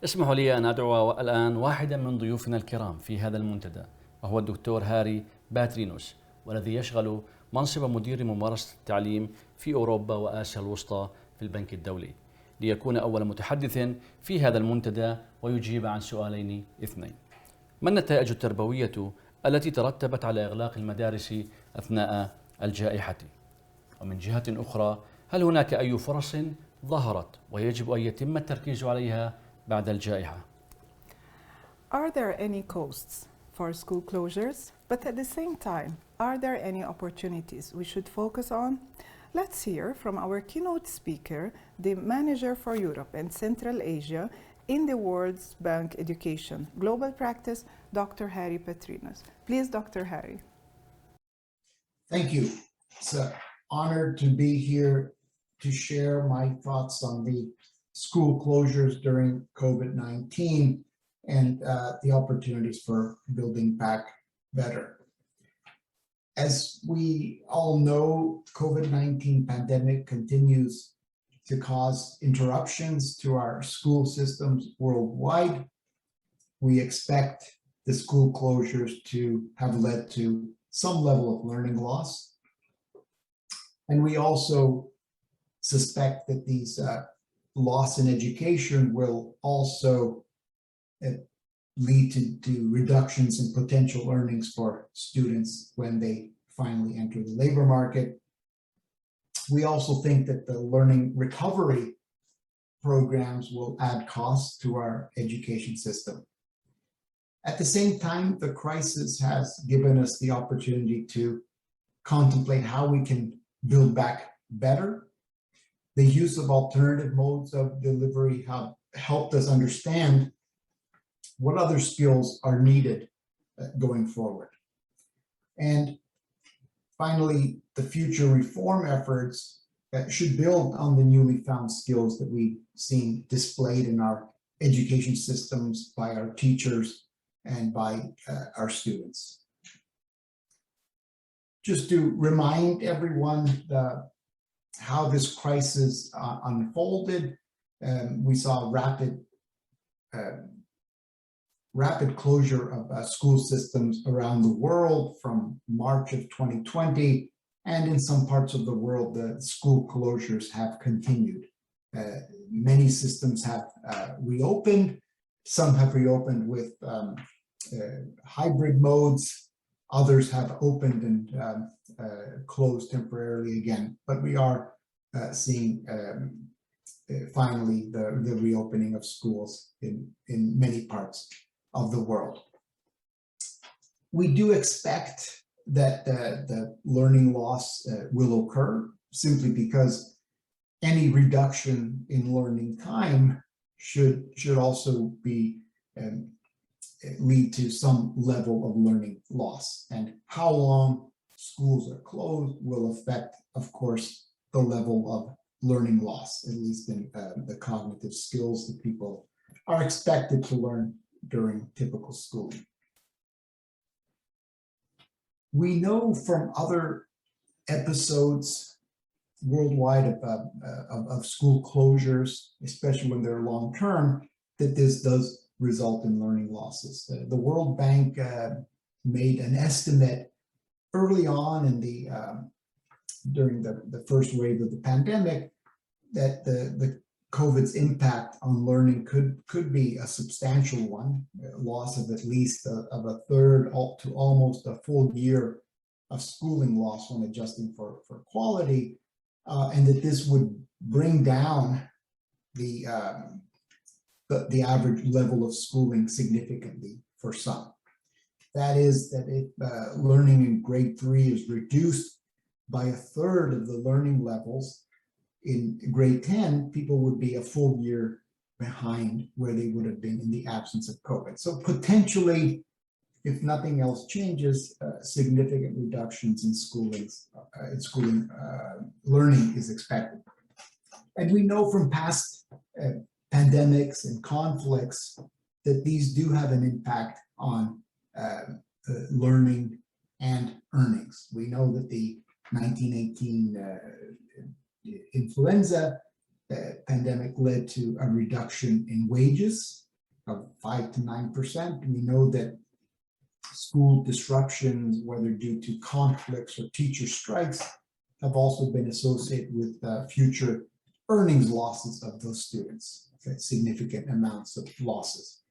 اسمحوا لي أن أدعو الآن واحدا من ضيوفنا الكرام في هذا المنتدى، وهو الدكتور هاري باترينوس، والذي يشغل منصب مدير ممارسة التعليم في أوروبا وآسيا الوسطى في البنك الدولي، ليكون أول متحدث في هذا المنتدى ويجيب عن سؤالين اثنين: ما النتائج التربوية التي ترتبت على إغلاق المدارس أثناء الجائحة؟ ومن جهة أخرى، هل هناك أي فرص ظهرت ويجب أن يتم التركيز عليها بعد الجائحة؟ Are there any costs for school closures? But at the same time, are there any opportunities we should focus on? Let's hear from our keynote speaker, the Manager for Europe and Central Asia in the World Bank Education Global Practice, Dr. Hary Patrinos. Please, Dr. Hary. Thank you. It's an honor to be here to share my thoughts on the school closures during COVID-19 and the opportunities for building back better. As we all know, COVID-19 pandemic continues to cause interruptions to our school systems worldwide. We expect the school closures to have led to some level of learning loss. And we also suspect that these loss in education will also lead to reductions in potential earnings for students when they finally enter the labor market. We also think that the learning recovery programs will add costs to our education system. At the same time, the crisis has given us the opportunity to contemplate how we can build back better. The use of alternative modes of delivery have helped us understand what other skills are needed going forward. And finally, the future reform efforts should build on the newly found skills that we've seen displayed in our education systems by our teachers and by our students. Just to remind everyone how this crisis unfolded, we saw rapid closure of school systems around the world from March of 2020, and in some parts of the world, the school closures have continued. Many systems have reopened. Some have reopened with hybrid modes. Others have opened and closed temporarily again, but we are seeing finally the reopening of schools in many parts of the world. We do expect that the learning loss will occur simply because any reduction in learning time should also be lead to some level of learning loss. And how long schools are closed will affect, of course, the level of learning loss, at least in the cognitive skills that people are expected to learn during typical schooling. We know from other episodes worldwide of school closures, especially when they're long-term, that this does result in learning losses. The World Bank made an estimate early on in during the first wave of the pandemic that the COVID's impact on learning could be a substantial one, a loss of at least of a third to almost a full year of schooling loss when adjusting for quality, and that this would bring down the average level of schooling significantly for some. That is, that if learning in grade 3 is reduced by a third of the learning levels in grade 10, people would be a full year behind where they would have been in the absence of COVID. So potentially, if nothing else changes, significant reductions in learning is expected. And we know from past pandemics and conflicts that these do have an impact on learning and earnings. We know that the 1918 influenza pandemic led to a reduction in wages of 5 to 9%. We know that school disruptions, whether due to conflicts or teacher strikes, have also been associated with future earnings losses of those students, significant amounts of losses.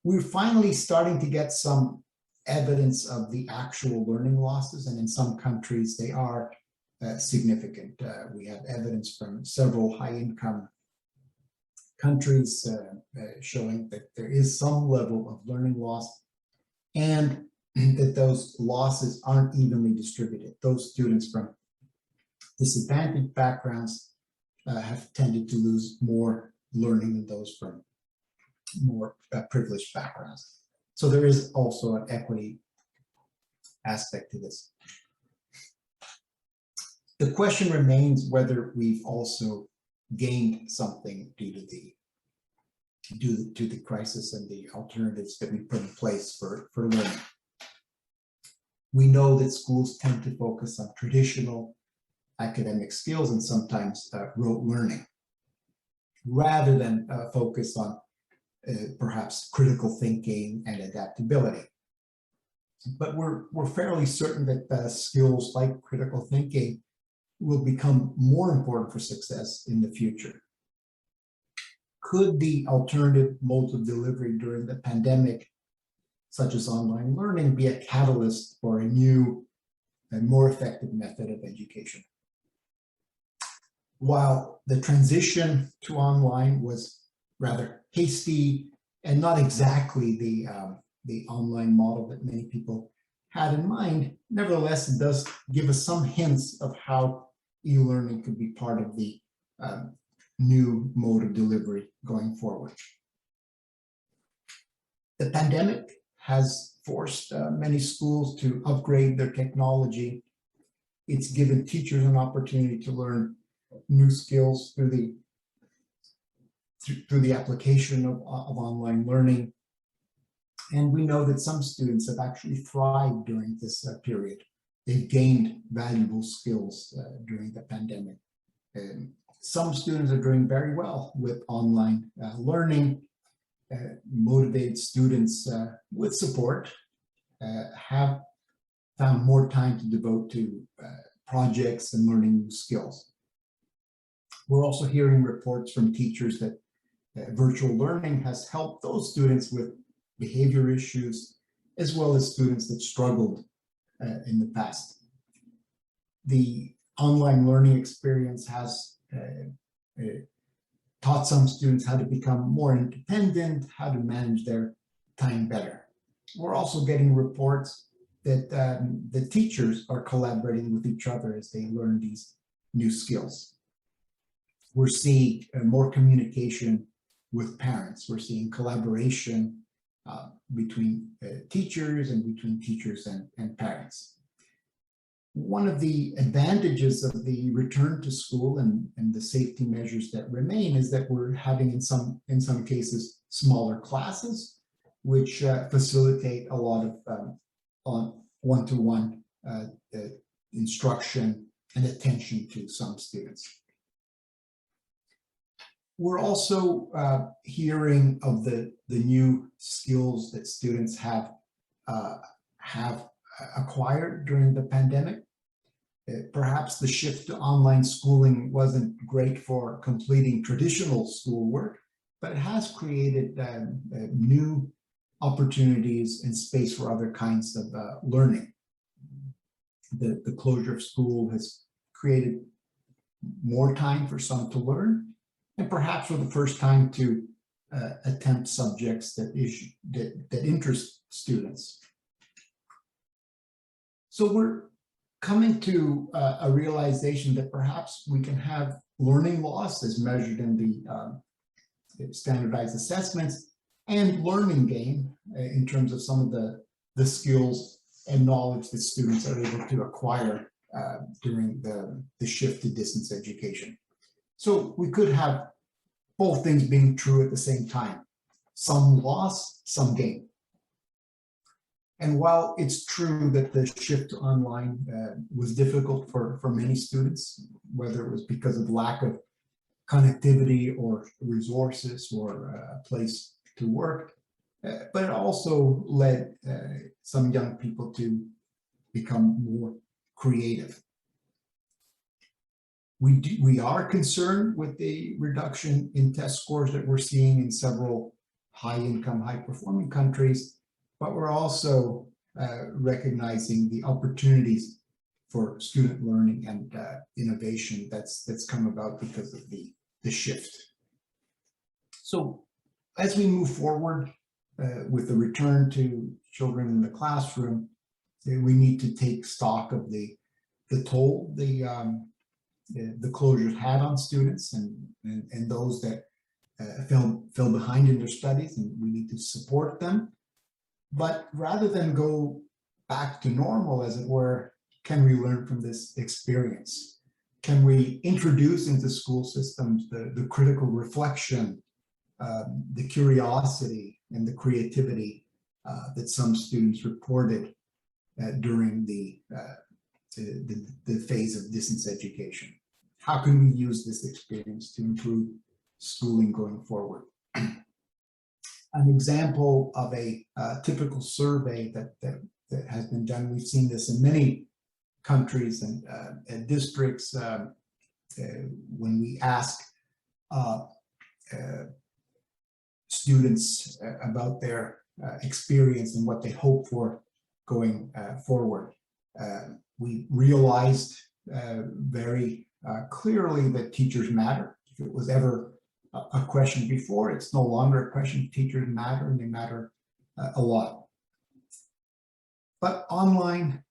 We're finally starting to get some evidence of the actual learning losses, and in some countries they are significant. We have evidence from several high-income countries showing that there is some level of learning loss, and that those losses aren't evenly distributed. Those students from disadvantaged backgrounds have tended to lose more learning than those from more privileged backgrounds. So there is also an equity aspect to this. The question remains whether we've also gained something due to the crisis and the alternatives that we put in place for learning. We know that schools tend to focus on traditional academic skills and sometimes rote learning, rather than focus on perhaps critical thinking and adaptability. But we're fairly certain that skills like critical thinking will become more important for success in the future. Could the alternative modes of delivery during the pandemic, such as online learning, be a catalyst for a new and more effective method of education? While the transition to online was rather hasty and not exactly the online model that many people had in mind, nevertheless, it does give us some hints of how e-learning could be part of the new mode of delivery going forward. The pandemic has forced many schools to upgrade their technology. It's given teachers an opportunity to learn new skills through the application of online learning. And we know that some students have actually thrived during this period. They've gained valuable skills during the pandemic. Some students are doing very well with online learning. Motivated students with support have found more time to devote to projects and learning new skills. We're also hearing reports from teachers that virtual learning has helped those students with behavior issues, as well as students that struggled in the past. The online learning experience has taught some students how to become more independent, how to manage their time better. We're also getting reports that the teachers are collaborating with each other as they learn these new skills. We're seeing more communication with parents. We're seeing collaboration between teachers and between teachers and parents. One of the advantages of the return to school and the safety measures that remain is that we're having in some cases smaller classes, which facilitate a lot of one-to-one instruction and attention to some students. We're also hearing of the new skills that students have acquired during the pandemic. Perhaps the shift to online schooling wasn't great for completing traditional schoolwork, but it has created new opportunities and space for other kinds of learning. The closure of school has created more time for some to learn, and perhaps for the first time to attempt subjects that interest students. So we're coming to a realization that perhaps we can have learning loss as measured in the standardized assessments and learning gain in terms of some of the skills and knowledge that students are able to acquire during the shift to distance education. So we could have both things being true at the same time, some loss, some gain. And while it's true that the shift to online was difficult for many students, whether it was because of lack of connectivity or resources or a place to work, but it also led some young people to become more creative. We are concerned with the reduction in test scores that we're seeing in several high-income, high-performing countries, but we're also recognizing the opportunities for student learning and innovation that's come about because of the shift. So as we move forward with the return to children in the classroom, we need to take stock of the toll the closures had on students and those that fell behind in their studies, and we need to support them. But rather than go back to normal, as it were, can we learn from this experience? Can we introduce into school systems the critical reflection, the curiosity, and the creativity that some students reported during the phase of distance education? How can we use this experience to improve schooling going forward? An example of a typical survey that has been done, we've seen this in many countries and districts, when we ask students about their experience and what they hope for going forward. We realized very clearly that teachers matter. If it was ever a question before, it's no longer a question. Teachers matter, and they matter a lot. But online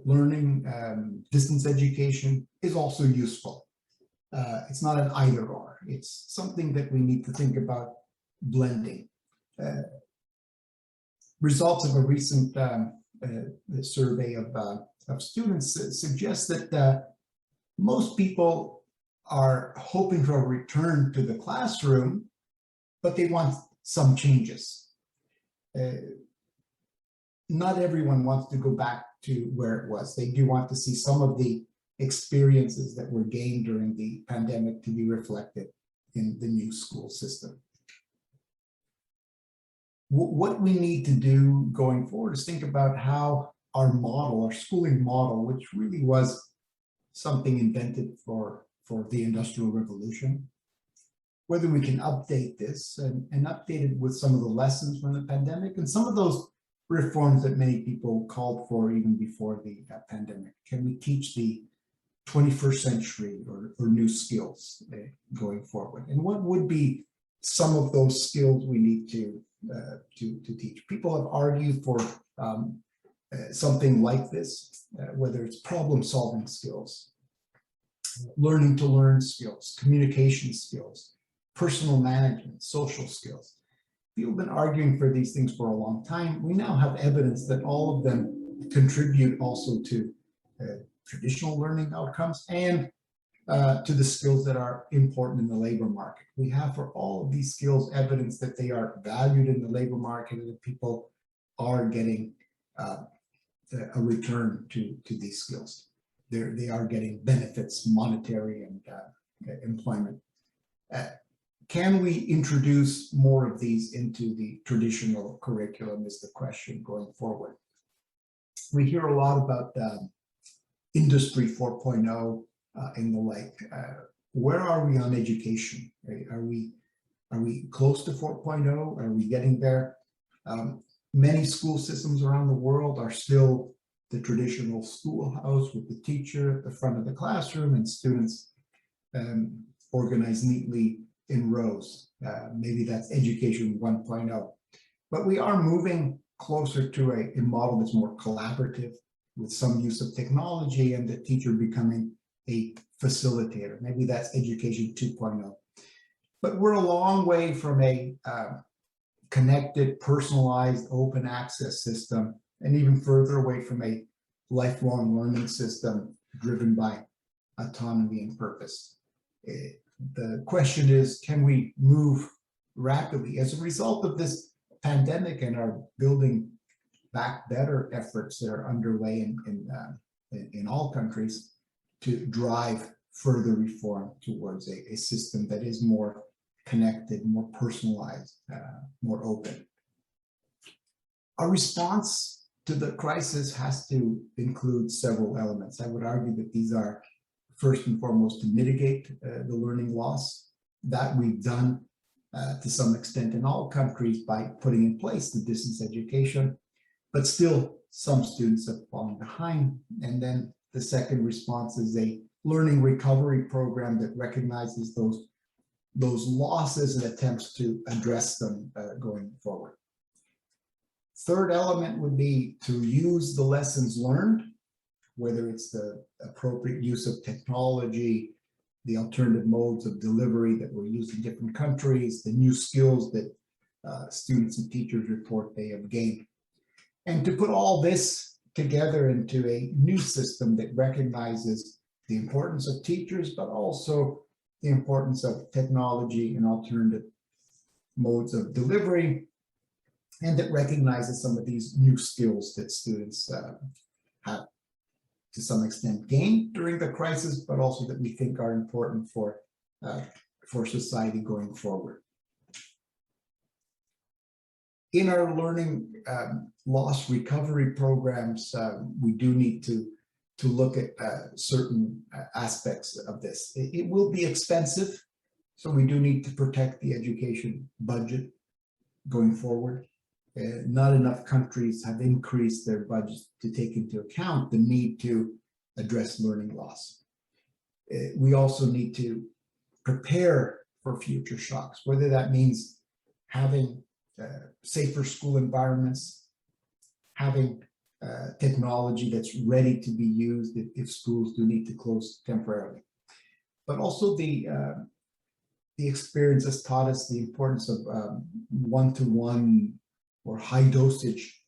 learning, distance education is also useful. It's not an either or. It's something that we need to think about blending. Results of a recent survey of students suggest that most people are hoping for a return to the classroom, but they want some changes. Not everyone wants to go back to where it was. They do want to see some of the experiences that were gained during the pandemic to be reflected in the new school system. What we need to do going forward is think about how our model, our schooling model, which really was something invented for the Industrial Revolution, whether we can update this and update it with some of the lessons from the pandemic and some of those reforms that many people called for even before the pandemic. Can we teach the 21st century or new skills going forward? And what would be some of those skills we need to teach? People have argued for something like this, whether it's problem-solving skills, learning to learn skills, communication skills, personal management, social skills. People have been arguing for these things for a long time. We now have evidence that all of them contribute also to traditional learning outcomes and to the skills that are important in the labor market. We have for all of these skills evidence that they are valued in the labor market and that people are getting a return to these skills. They are getting benefits, monetary and employment. Can we introduce more of these into the traditional curriculum is the question going forward. We hear a lot about Industry 4.0 and the like. Where are we on education? Right? Are we close to 4.0? Are we getting there? Many school systems around the world are still the traditional schoolhouse with the teacher at the front of the classroom and students organized neatly in rows. Maybe that's education 1.0. But we are moving closer to a model that's more collaborative with some use of technology and the teacher becoming a facilitator. Maybe that's education 2.0. But we're a long way from a connected, personalized, open access system, and even further away from a lifelong learning system driven by autonomy and purpose. The question is, can we move rapidly as a result of this pandemic and our building back better efforts that are underway in all countries to drive further reform towards a system that is more connected, more personalized, more open. Our response to the crisis has to include several elements. I would argue that these are first and foremost to mitigate the learning loss. That we've done to some extent in all countries by putting in place the distance education, but still some students have fallen behind. And then the second response is a learning recovery program that recognizes those losses and attempts to address them going forward. Third element would be to use the lessons learned, whether it's the appropriate use of technology, the alternative modes of delivery that were used in different countries, the new skills that students and teachers report they have gained. And to put all this together into a new system that recognizes the importance of teachers, but also the importance of technology and alternative modes of delivery, and that recognizes some of these new skills that students have to some extent gained during the crisis, but also that we think are important for society going forward. In our learning loss recovery programs, we do need to look at certain aspects of this. It will be expensive, so we do need to protect the education budget going forward. Not enough countries have increased their budgets to take into account the need to address learning loss. We also need to prepare for future shocks, whether that means having safer school environments, having technology that's ready to be used if schools do need to close temporarily. But also the experience has taught us the importance of one-to-one or high dosage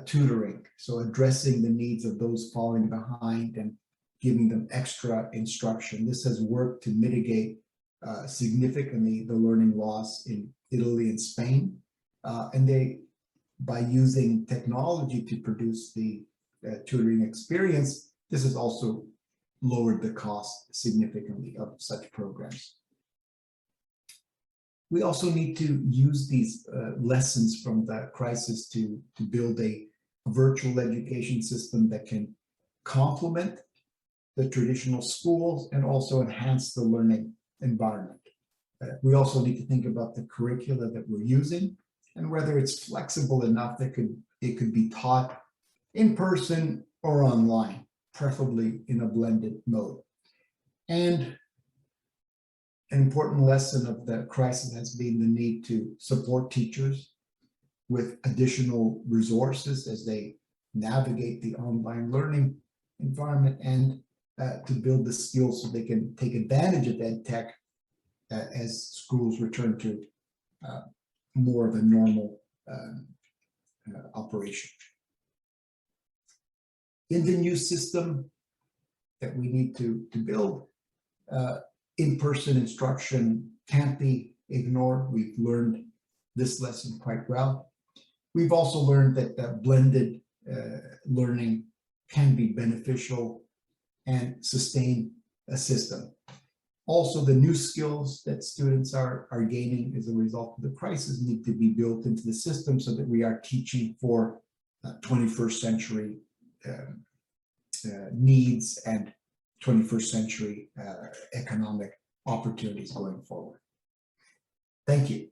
tutoring. So addressing the needs of those falling behind and giving them extra instruction. This has worked to mitigate significantly the learning loss in Italy and Spain. And they, by using technology to produce the tutoring experience, this has also lowered the cost significantly of such programs. We also need to use these lessons from the crisis to build a virtual education system that can complement the traditional schools and also enhance the learning environment. We also need to think about the curricula that we're using and whether it's flexible enough that it could be taught in person or online, preferably in a blended mode. And an important lesson of the crisis has been the need to support teachers with additional resources as they navigate the online learning environment and to build the skills so they can take advantage of ed tech as schools return to more of a normal operation. In the new system that we need to build, in-person instruction can't be ignored. We've learned this lesson quite well. We've also learned that blended learning can be beneficial and sustain a system. Also, the new skills that students are gaining as a result of the crisis need to be built into the system so that we are teaching for 21st century needs and 21st century economic opportunities going forward. Thank you.